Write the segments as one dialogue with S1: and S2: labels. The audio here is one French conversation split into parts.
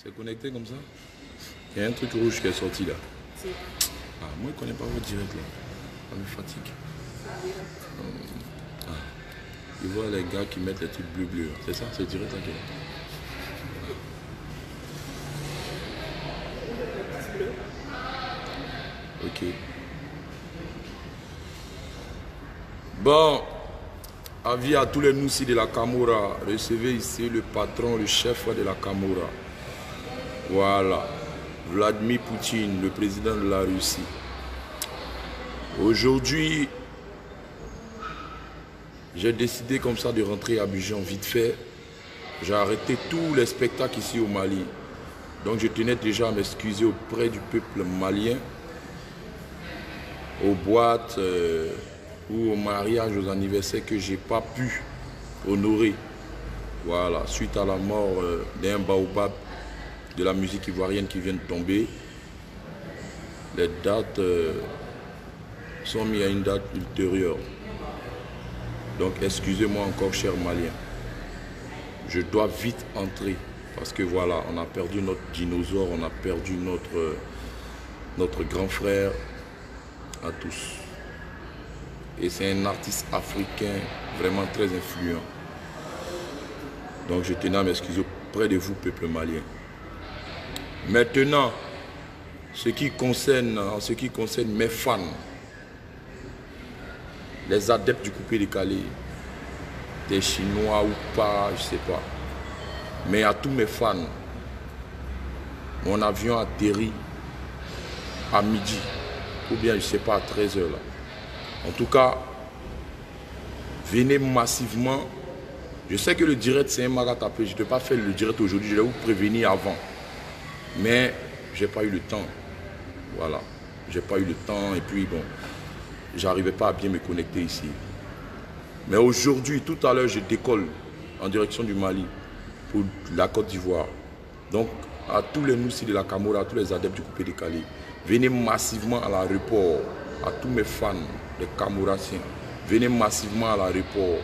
S1: C'est connecté comme ça? Il y a un truc rouge qui est sorti là. Ah, moi je ne connais pas votre direct là. Ça me fatigue. Ah. Je vois les gars qui mettent les trucs bleus. C'est ça? C'est direct là qui est là. Ok. Bon, avis à tous les Noussi de la Camorra. Recevez ici le patron, le chef de la Camorra. Voilà. Vladimir Poutine, le président de la Russie. Aujourd'hui, j'ai décidé comme ça de rentrer à Abidjan vite fait. J'ai arrêté tous les spectacles ici au Mali. Donc je tenais déjà à m'excuser auprès du peuple malien, aux boîtes ou aux mariages, aux anniversaires que je n'ai pas pu honorer. Voilà, suite à la mort d'un baobab de la musique ivoirienne qui vient de tomber. Les dates sont mises à une date ultérieure. Donc excusez-moi encore, chers Maliens. Je dois vite entrer parce que voilà, on a perdu notre dinosaure, on a perdu notre grand frère à tous. Et c'est un artiste africain vraiment très influent. Donc je tenais à m'excuser auprès de vous, peuple malien. Maintenant, en ce qui concerne mes fans, les adeptes du coupé décalé, des Chinois ou pas, je ne sais pas. Mais à tous mes fans, mon avion atterrit à midi, ou bien je ne sais pas, à 13 h là. En tout cas, venez massivement. Je sais que le direct c'est un magatapé, je ne peux pas faire le direct aujourd'hui, je vais vous prévenir avant. Mais je n'ai pas eu le temps. Voilà, j'ai pas eu le temps et puis bon, j'arrivais pas à bien me connecter ici. Mais aujourd'hui, tout à l'heure, je décolle en direction du Mali pour la Côte d'Ivoire. Donc, à tous les Noussi de la Camorra, à tous les adeptes du coupé décalé, venez massivement à l'aéroport, à tous mes fans, les Camorraciens, venez massivement à l'aéroport.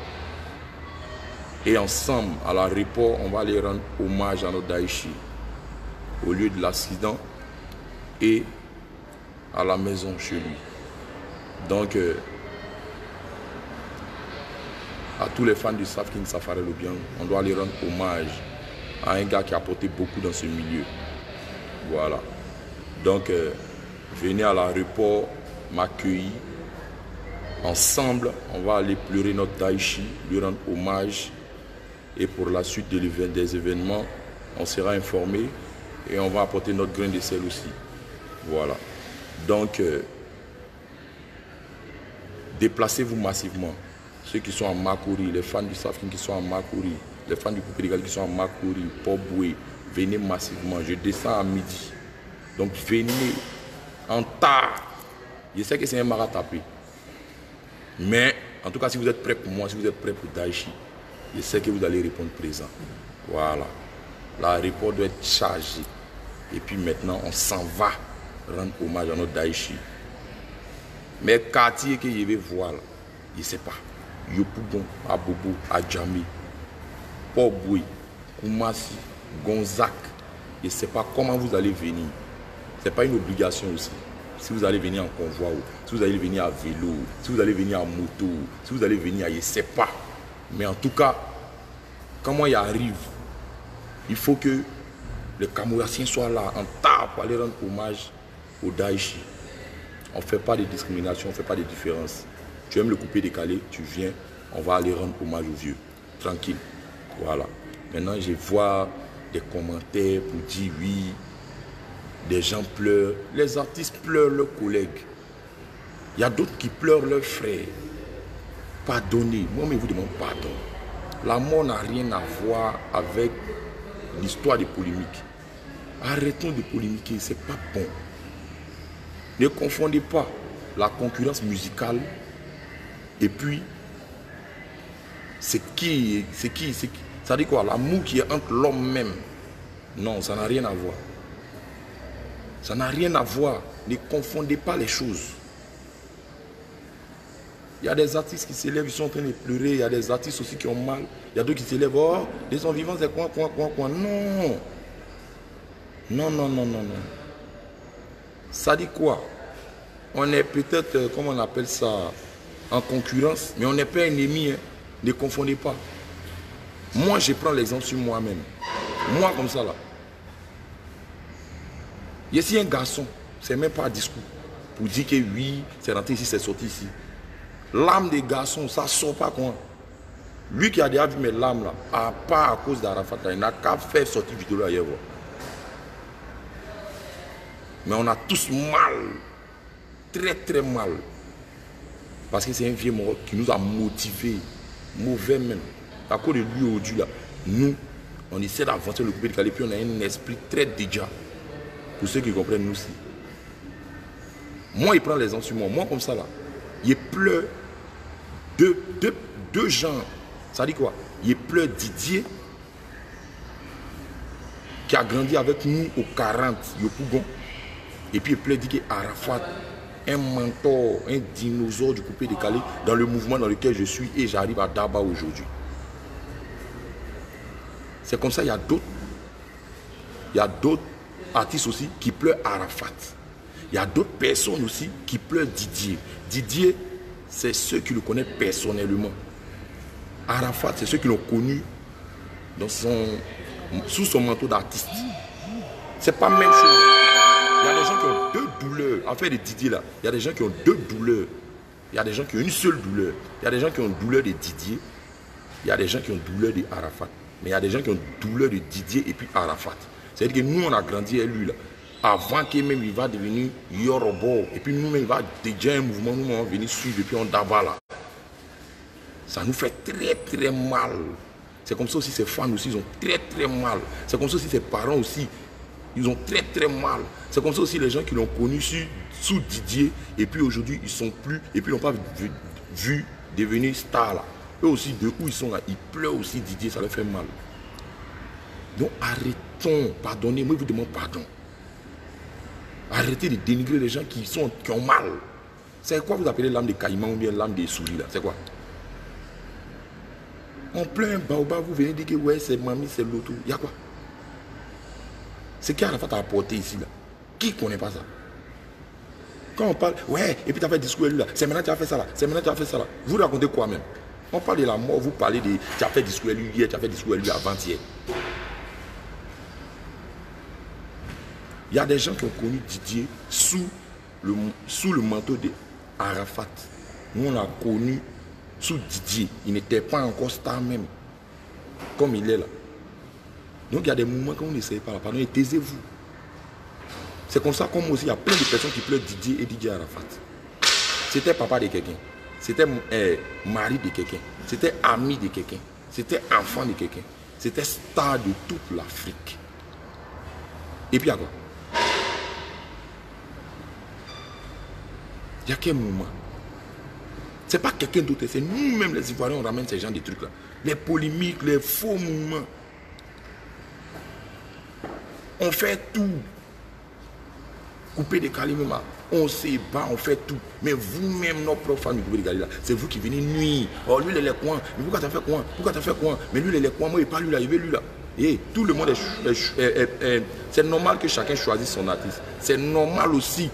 S1: Et ensemble, à l'aéroport, on va aller rendre hommage à notre Daïchi, au lieu de l'accident et à la maison chez lui. Donc, à tous les fans du Saf King Safari Lobian, on doit aller rendre hommage à un gars qui a apporté beaucoup dans ce milieu. Voilà. Donc, venez à l'aéroport m'accueillir. Ensemble, on va aller pleurer notre Daïchi, lui rendre hommage. Et pour la suite des événements, on sera informé et on va apporter notre grain de sel aussi. Voilà. Donc, déplacez-vous massivement. Ceux qui sont à Makuri, les fans du Safkin qui sont à Makuri, les fans du Coupé Décalé qui sont à Makuri, Port-Boué, venez massivement. Je descends à midi. Donc, venez en tard. Je sais que c'est un maratapé. Mais, en tout cas, si vous êtes prêts pour moi, si vous êtes prêts pour Daïchi, je sais que vous allez répondre présent. Voilà. L'aéroport doit être chargé. Et puis maintenant, on s'en va rendre hommage à notre Daïchi. Mais quartier que je vais voir, là, je ne sais pas. Yopougon, Abobo, Adjami, Port-Boué, Koumassi, Gonzac. Je ne sais pas comment vous allez venir. Ce n'est pas une obligation aussi. Si vous allez venir en convoi, si vous allez venir à vélo, si vous allez venir en moto, si vous allez venir, je ne sais pas. Mais en tout cas, quand moi y arrive, il faut que les Camorraciens soient là en tas pour aller rendre hommage au Daïchi. On ne fait pas de discrimination, on ne fait pas de différence. Tu aimes le coupé décalé, tu viens, on va aller rendre hommage aux vieux. Tranquille. Voilà. Maintenant, je vois des commentaires pour dire oui, des gens pleurent. Les artistes pleurent leurs collègues. Il y a d'autres qui pleurent leurs frères. Pardonnez. Moi, je vous demande pardon. La mort n'a rien à voir avec l'histoire des polémiques. Arrêtons de polémiquer, c'est pas bon. Ne confondez pas la concurrence musicale et puis c'est qui, ça dit quoi, l'amour qui est entre l'homme même. Non, ça n'a rien à voir. Ça n'a rien à voir. Ne confondez pas les choses. Il y a des artistes qui s'élèvent, ils sont en train de pleurer. Il y a des artistes aussi qui ont mal. Il y a d'autres qui s'élèvent, oh, les gens vivants, c'est quoi. Non. Non, non, non, non, non. Ça dit quoi? On est peut-être, comment on appelle ça, en concurrence, mais on n'est pas ennemi. Hein. Ne confondez pas. Moi, je prends l'exemple sur moi-même. Moi, comme ça, là. Ici, un garçon, c'est même pas un discours. Pour dire que oui, c'est rentré ici, c'est sorti ici. L'âme des garçons, ça ne sort pas quoi. Lui qui a déjà vu mes lames là, à part à cause d'Arafat, il n'a qu'à faire sortir vidéo ailleurs. Mais on a tous mal. Très très mal. Parce que c'est un vieux mort qui nous a motivés. Mauvais même. À cause de lui aujourd'hui là, nous, on essaie d'avancer le coupé de Calais, puis on a un esprit très déjà. Pour ceux qui comprennent nous aussi. Moi, il prend les gens sur moi. Moi comme ça là, il pleure deux gens. Ça dit quoi? Il pleure Didier, qui a grandi avec nous au 40, Yopougon. Et puis il pleure dit que Arafat, un mentor, un dinosaure du coupé décalé dans le mouvement dans lequel je suis et j'arrive à Daba aujourd'hui. C'est comme ça, il y a d'autres artistes aussi qui pleurent Arafat. Il y a d'autres personnes aussi qui pleurent Didier. Didier, c'est ceux qui le connaissent personnellement. Arafat, c'est ceux qui l'ont connu sous son manteau d'artiste. C'est pas la même chose. Il y a des gens qui ont deux douleurs. En fait, de Didier là, il y a des gens qui ont deux douleurs. Il y a des gens qui ont une seule douleur. Il y a des gens qui ont une douleur de Didier. Il y a des gens qui ont une douleur de Arafat. Mais il y a des gens qui ont une douleur de Didier et puis Arafat. C'est-à-dire que nous, on a grandi avec lui là. Avant qu'il même il va devenir Yorobo. Et puis nous-mêmes, il va déjà un mouvement, nous on va venir suivre depuis on Daba là. Ça nous fait très très mal. C'est comme ça aussi ses fans aussi, ils ont très très mal. C'est comme ça aussi ses parents aussi, ils ont très très mal. C'est comme ça aussi les gens qui l'ont connu sous Didier. Et puis aujourd'hui, ils sont plus, et puis ils n'ont pas vu devenir star là. Eux aussi, de où ils sont là, ils pleurent aussi Didier, ça leur fait mal. Donc arrêtons, pardonnez, moi je vous demande pardon. Arrêtez de dénigrer les gens qui ont mal. C'est quoi vous appelez l'âme de caïman ou bien l'âme des souris là? C'est quoi? On pleure un baobab, vous venez dire que ouais, c'est mamie, c'est l'auto. Il y a quoi? C'est qui Arafat a apporté ici là? Qui ne connaît pas ça? Quand on parle, ouais, et puis tu as fait discours lui là, c'est maintenant que tu as fait ça là, c'est maintenant que tu as fait ça là. Vous racontez quoi même? On parle de la mort, vous parlez de, tu as fait discours lui hier, tu as fait discours lui avant-hier. Il y a des gens qui ont connu Didier sous le manteau de Arafat. Nous on a connu sous Didier, il n'était pas encore star même, comme il est là. Donc il y a des moments quand on n'essaye pas, pardon, et taisez-vous. C'est comme ça comme aussi, il y a plein de personnes qui pleurent Didier et Didier Arafat. C'était papa de quelqu'un, c'était mari de quelqu'un, c'était ami de quelqu'un, c'était enfant de quelqu'un, c'était star de toute l'Afrique. Et puis à quoi? Il y a quel moment? C'est pas quelqu'un d'autre, c'est nous-mêmes les Ivoiriens, on ramène ces gens des trucs là. Les polémiques, les faux mouvements. On fait tout. Couper des calimats, on se bat, on fait tout. Mais vous-même, nos propres familles, couper des calimats, c'est vous qui venez nuire. Oh, lui, il est coin. Mais pourquoi tu as fait quoi? Pourquoi tu as fait quoi? Mais lui, il est coin. Moi, il pas lui là, il veut lui là. Et tout le monde c'est normal que chacun choisisse son artiste. C'est normal aussi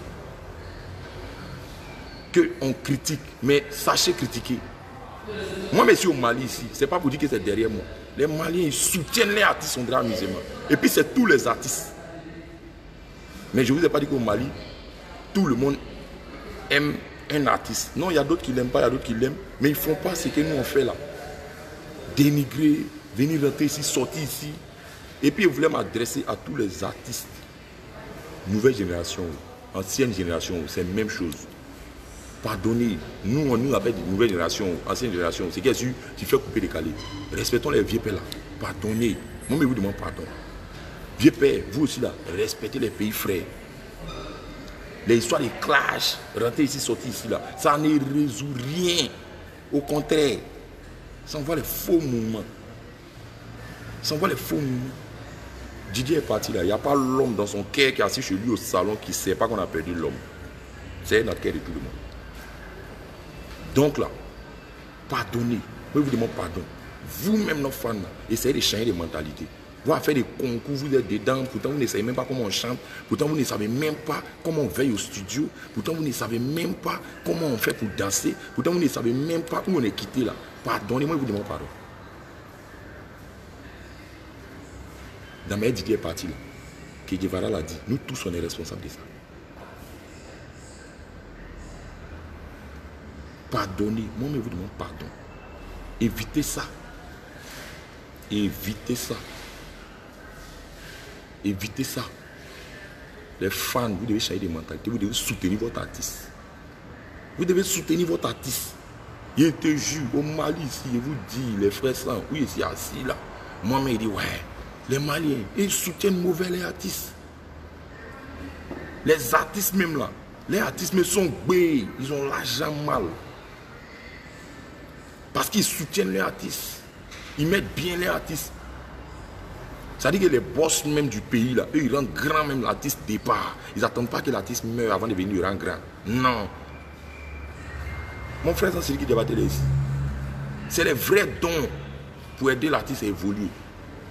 S1: qu'on critique, mais sachez critiquer. Moi, je suis au Mali ici, c'est pas pour dire que c'est derrière moi. Les Maliens, ils soutiennent les artistes, on dirait amusément. Et puis, c'est tous les artistes. Mais je ne vous ai pas dit qu'au Mali, tout le monde aime un artiste. Non, il y a d'autres qui ne l'aiment pas, il y a d'autres qui l'aiment. Mais ils ne font pas ce que nous on fait là. Dénigrer, venir rentrer ici, sortir ici. Et puis, ils voulaient m'adresser à tous les artistes. Nouvelle génération, ancienne génération, c'est la même chose. Pardonnez. Nous avec une nouvelle génération, ancienne génération, c'est qu'est-ce que tu fais couper les calés. Respectons les vieux pères là. Pardonnez. Moi, je vous demande pardon. Vieux père, vous aussi là, respectez les pays frères. Les histoires de clash, rentrer ici, sortir ici là, ça ne résout rien. Au contraire, ça envoie les faux mouvements. Ça envoie les faux mouvements. Didier est parti là, il n'y a pas l'homme dans son cœur qui est assis chez lui au salon qui ne sait pas qu'on a perdu l'homme. C'est dans le cœur de tout le monde. Donc là, pardonnez. Moi, je vous demande pardon. Vous-même, nos fans, essayez de changer de mentalité. Vous allez faire des concours, vous êtes dedans, pourtant vous ne savez même pas comment on chante, pourtant vous ne savez même pas comment on veille au studio, pourtant vous ne savez même pas comment on fait pour danser, pourtant vous ne savez même pas où on est quitté là. Pardonnez-moi, je vous demande pardon. Dans ma Didier est parti là, que Guevara l'a dit, nous tous on est responsables de ça. Pardonnez, moi je vous demande pardon. Évitez ça. Évitez ça. Évitez ça. Les fans, vous devez changer de mentalité, vous devez soutenir votre artiste. Vous devez soutenir votre artiste. Il te jure, au Mali ici, je vous dis, les frères sang, oui, ici assis là. Moi, il dit, ouais, les Maliens, ils soutiennent mauvais les artistes. Les artistes même là, les artistes me sont béés, ils ont l'argent mal. Parce qu'ils soutiennent les artistes. Ils mettent bien les artistes. Ça dit que les boss même du pays, là, eux, ils rendent grand même l'artiste départ. Ils n'attendent pas que l'artiste meure avant de venir le rendre grand. Non. Mon frère, c'est celui qui débattait ici. C'est les vrais dons pour aider l'artiste à évoluer.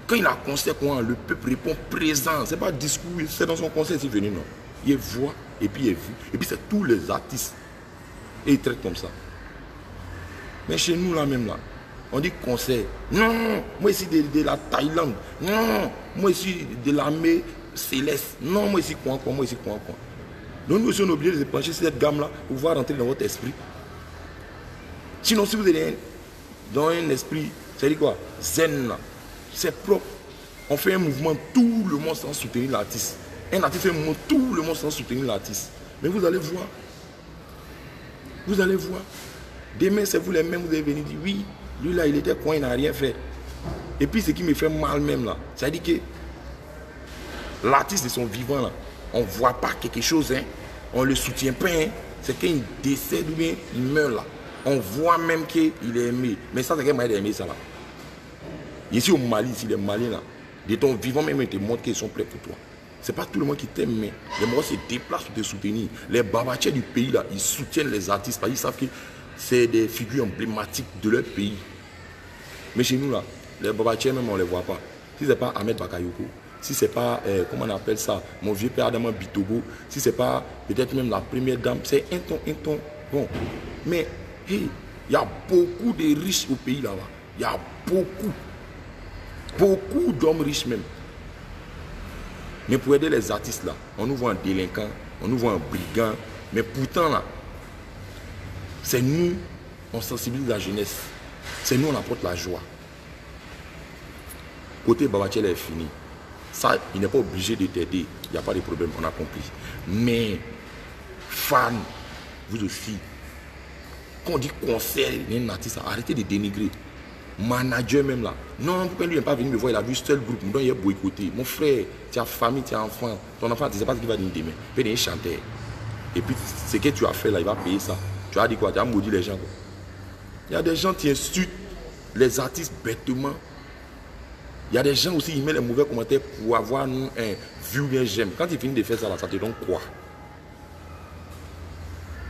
S1: Quand il a un concert, le peuple répond présent. Ce n'est pas discours, c'est dans son concert s'il est venu, non. Il voit et puis il est vu. Et puis c'est tous les artistes. Et ils traitent comme ça. Mais chez nous, là même, là, on dit concert. Non, moi ici de la Thaïlande. Non, moi ici de l'armée céleste. Non, moi ici quoi. Donc nous aussi on est obligé de se pencher sur cette gamme-là pour pouvoir rentrer dans votre esprit. Sinon, si vous êtes dans un esprit, c'est-à-dire quoi? Zen là. C'est propre. On fait un mouvement, tout le monde sans soutenir l'artiste. Un artiste fait un mouvement, tout le monde sans soutenir l'artiste. Mais vous allez voir. Vous allez voir. Demain, c'est vous les mêmes, vous allez venir dire oui. Lui là, il était quoi, il n'a rien fait. Et puis ce qui me fait mal même là, c'est-à-dire que l'artiste de son vivant là, on ne voit pas quelque chose, hein, on ne le soutient pas, hein, c'est quand il décède ou bien il meurt là. On voit même qu'il est aimé. Mais ça, c'est quel moyen d'aimer ça là. Ici au Mali, ici les Maliens là, de ton vivant même, ils te montrent qu'ils sont prêts pour toi. C'est pas tout le monde qui t'aime, mais les gens se déplacent pour te soutenir. Les babatiers du pays là, ils soutiennent les artistes parce qu'ils savent que c'est des figures emblématiques de leur pays. Mais chez nous là, les babatiers même on ne les voit pas. Si ce n'est pas Ahmed Bakayoko, si ce n'est pas, comment on appelle ça, mon vieux père Adama Bitogo, si ce n'est pas peut-être même la première dame, c'est un ton. Bon. Mais hey, il y a beaucoup de riches au pays là-bas. Il y a beaucoup d'hommes riches même. Mais pour aider les artistes là, on nous voit un délinquant, on nous voit un brigand. Mais pourtant là, c'est nous, on sensibilise la jeunesse. C'est nous, on apporte la joie. Côté Babatiel est fini. Ça, il n'est pas obligé de t'aider. Il n'y a pas de problème, on a compris. Mais, fans, vous aussi, quand on dit concert, un artiste, arrêtez de dénigrer. Manager même là. Non, pourquoi lui n'est pas venu me voir, il a vu seul groupe, il est boycotté. Mon frère, tu as famille, tu as enfant. Ton enfant, tu ne sais pas ce qu'il va dire demain. Il va devenir chanteur. Et puis, ce que tu as fait là, il va payer ça. Tu as dit quoi? Tu as maudit les gens. Quoi. Il y a des gens qui insultent les artistes bêtement. Il y a des gens aussi qui mettent les mauvais commentaires pour avoir un view bien j'aime. Quand tu finis de faire ça là, ça te donne quoi?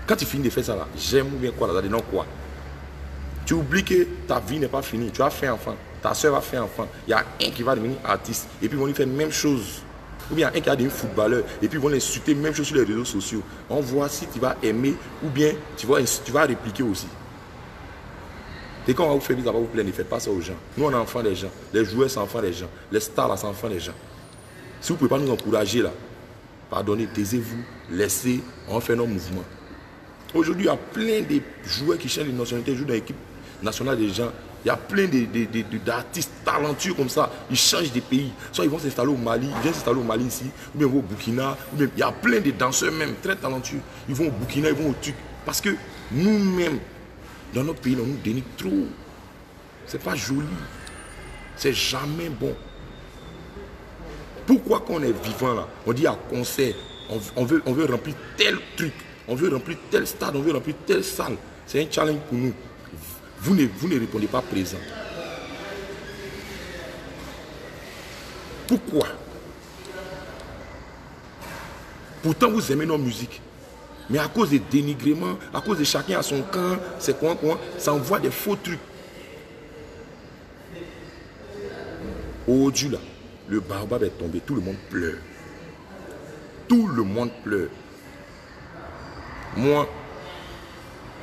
S1: Quand tu finis de faire ça là, j'aime ou bien quoi là, ça te donne quoi? Tu oublies que ta vie n'est pas finie. Tu as fait enfant. Ta soeur va faire enfant. Il y a un qui va devenir artiste. Et puis ils vont lui faire la même chose. Ou bien un qui va devenir footballeur. Et puis ils vont l'insulter même chose sur les réseaux sociaux. On voit si tu vas aimer ou bien tu vas répliquer aussi. Et quand on va vous faire ça va vous plaire, ne faites pas ça aux gens. Nous, on est enfants des gens. Les joueurs sont enfants des gens. Les stars là, sont enfants des gens. Si vous ne pouvez pas nous encourager là, pardonnez, taisez-vous, laissez, on fait nos mouvements. Aujourd'hui, il y a plein de joueurs qui changent de nationalité, jouent dans l'équipe nationale des gens. Il y a plein d'artistes talentueux comme ça. Ils changent de pays. Soit ils vont s'installer au Mali, ils viennent s'installer au Mali ici, ou bien ils vont au Burkina. Ou bien, il y a plein de danseurs même, très talentueux. Ils vont au Burkina, ils vont au Turc. Parce que nous-mêmes, dans notre pays, on nous dénigre trop. C'est pas joli. C'est jamais bon. Pourquoi quand on est vivant là, on dit à concert, on veut remplir tel truc, on veut remplir tel stade, on veut remplir telle salle. C'est un challenge pour nous. Vous ne répondez pas présent. Pourquoi? Pourtant vous aimez nos musiques. Mais à cause des dénigrements, à cause de chacun à son camp, c'est quoi, ça envoie des faux trucs. Oh Dieu là, le baobab est tombé, tout le monde pleure. Tout le monde pleure. Moi,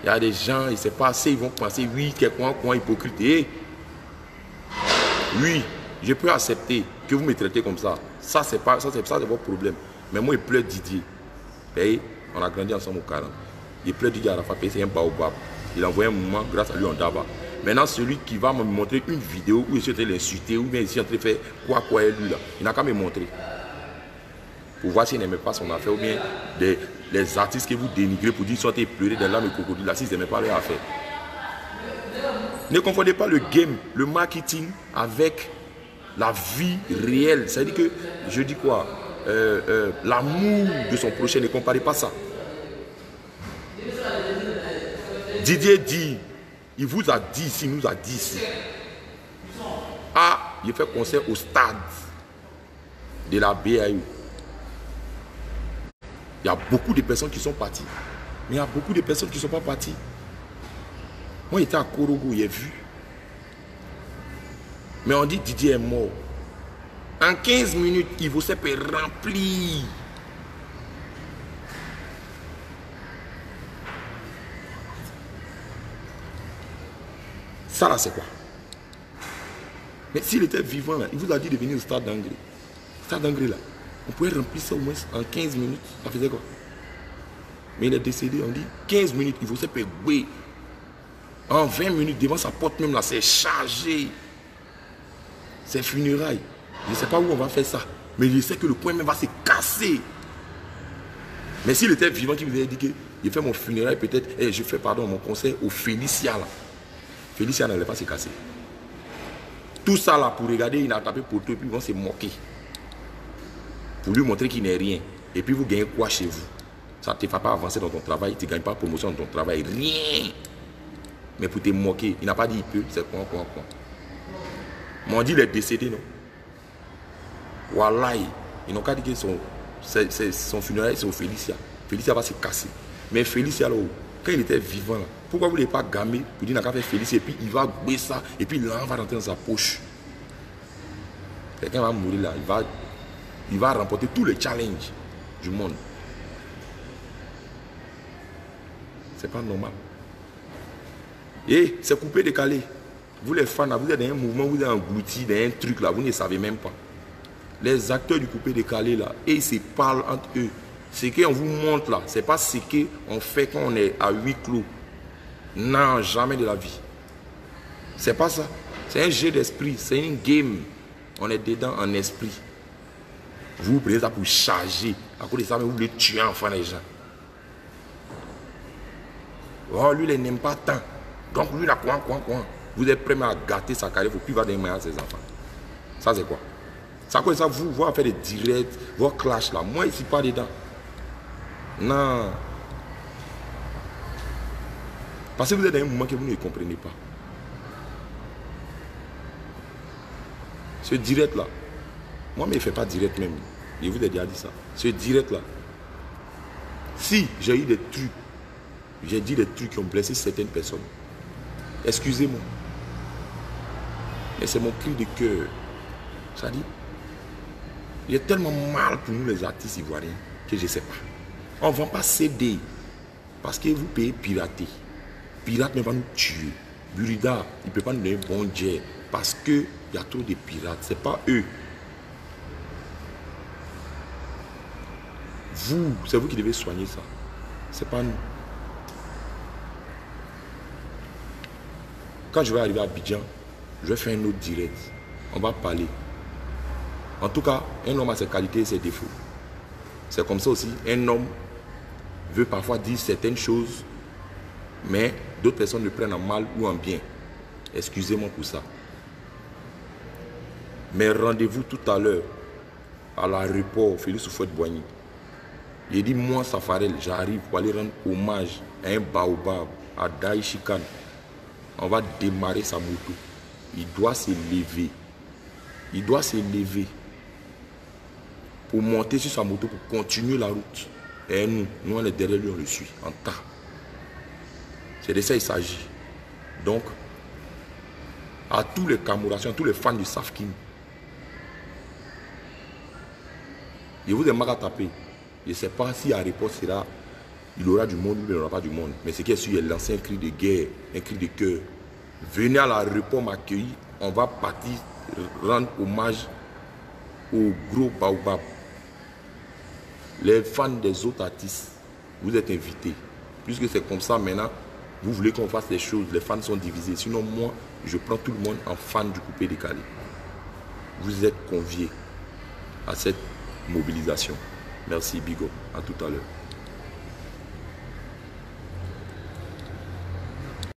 S1: il y a des gens, il s'est passé, ils vont penser, oui, quelqu'un hypocrite. Et, oui, je peux accepter que vous me traitez comme ça. Ça, c'est votre problème. Mais moi, il pleure Didier. Et on a grandi ensemble au 40. Il pleure Didier Arafat, c'est un baobab. Il a envoyé un moment, grâce à lui, on dava. Maintenant, celui qui va me montrer une vidéo où je suis en train de l'insulter, ou bien ici en train de faire quoi est lui là, il n'a qu'à me montrer. Pour voir s'il n'aimait pas son affaire, ou bien les artistes que vous dénigrez pour dire qu'ils sont en train de pleurer des larmes et crocodiles, là, s'ils n'aimaient pas leur affaire. Ne confondez pas le game, le marketing avec la vie réelle. C'est-à-dire que, je dis quoi, l'amour de son prochain, ne comparez pas ça. Didier dit, il vous a dit ici, il nous a dit ici. Ah, il fait concert au stade de la BAU. Il y a beaucoup de personnes qui sont parties. Mais il y a beaucoup de personnes qui ne sont pas parties. Moi, j'étais à Korogo, j'ai vu. Mais on dit Didier est mort. En 15 minutes, il vous s'est rempli. Ça là, c'est quoi? Mais s'il était vivant là, il vous a dit de venir au stade d'Angré. Stade d'Angré là, on pouvait remplir ça au moins en 15 minutes. Ça faisait quoi? Mais il est décédé, on dit 15 minutes, il vous s'est payé. En 20 minutes, devant sa porte même là, c'est chargé. C'est funérailles. Je ne sais pas où on va faire ça. Mais je sais que le point même va se casser. Mais s'il était vivant, qui vous avait dit que je fais mon funérail peut-être, et je fais pardon mon concert au Félicia là. Félicia n'allait pas se casser. Tout ça là pour regarder, il a tapé pour tout et puis ils vont se moquer. Pour lui montrer qu'il n'est rien. Et puis vous gagnez quoi chez vous? Ça ne te fait pas avancer dans ton travail, tu ne gagnes pas promotion dans ton travail, rien. Mais pour te moquer, il n'a pas dit il peut, c'est quoi. Mais on dit il est décédé, non? Wallahi, ils n'ont qu'à dire que son funérail c'est au Félicia. Félicia va se casser. Mais Félicia là, quand il était vivant là, pourquoi vous ne l'avez pas gammé pour dire qu'il n'a qu'à faire Félicia et puis il va gouer ça et puis l'argent va rentrer dans sa poche. Quelqu'un va mourir là, il va remporter tous les challenges du monde. C'est pas normal. Et c'est coupé décalé. Vous les fans, vous êtes dans un mouvement, vous êtes engloutis dans un truc là, vous ne savez même pas. Les acteurs du coupé décalé là, et ils se parlent entre eux. Ce qu'on vous montre là, c'est pas ce qu'on fait quand on est à huis clos. Non, jamais de la vie. C'est pas ça. C'est un jeu d'esprit, c'est une game. On est dedans en esprit. Vous prenez ça pour charger. À cause de ça, mais vous voulez tuer enfin les gens. Oh, lui, il n'aime pas tant. Donc lui, il a quoi. Vous êtes prêt à gâter sa carrière, il ne faut plus voir des mains à ses enfants. Ça, c'est quoi? Ça, quoi ça, vous allez faire des directs, vos clashs là. Moi, je ne suis pas dedans. Non. Parce que vous êtes dans un moment que vous ne comprenez pas. Ce direct là, moi, mais il ne fait pas direct même. Je vous ai déjà dit ça. Ce direct là, si j'ai eu des trucs, j'ai dit des trucs qui ont blessé certaines personnes, excusez-moi. Mais c'est mon cri de cœur. Ça dit, il est tellement mal pour nous les artistes ivoiriens que je ne sais pas. On ne vend pas CD parce que vous payez pirater. Pirate ne va nous tuer. Burida, il ne peut pas nous donner bon jet parce qu'il y a trop de pirates. Ce n'est pas eux. Vous, c'est vous qui devez soigner ça. Ce n'est pas nous. Quand je vais arriver à Abidjan, je vais faire un autre direct. On va parler. En tout cas, un homme a ses qualités et ses défauts. C'est comme ça aussi. Un homme veut parfois dire certaines choses, mais d'autres personnes le prennent en mal ou en bien. Excusez-moi pour ça. Mais rendez-vous tout à l'heure à l'aéroport Félix Houphouët-Boigny. J'ai dit, moi, Safarel, j'arrive pour aller rendre hommage à un baobab, à Daichi Khan. On va démarrer sa moto. Il doit se lever. Il doit se lever pour monter sur sa moto, pour continuer la route. Et nous on est derrière lui, on le suit en tas. C'est de ça qu'il s'agit. Donc, à tous les Camourassiens, tous les fans du Safkin, Je vous ai marre à taper. Je ne sais pas si la réponse sera, il aura du monde ou il n'aura pas du monde. Mais ce qui est sûr, il a lancé un cri de guerre, un cri de cœur. Venez à l'aéroport m'accueillir. On va partir rendre hommage au gros baobab. Les fans des autres artistes, vous êtes invités. Puisque c'est comme ça maintenant, vous voulez qu'on fasse les choses. Les fans sont divisés. Sinon, moi, je prends tout le monde en fan du coupé décalé. Vous êtes conviés à cette mobilisation. Merci Bigo. À tout à l'heure.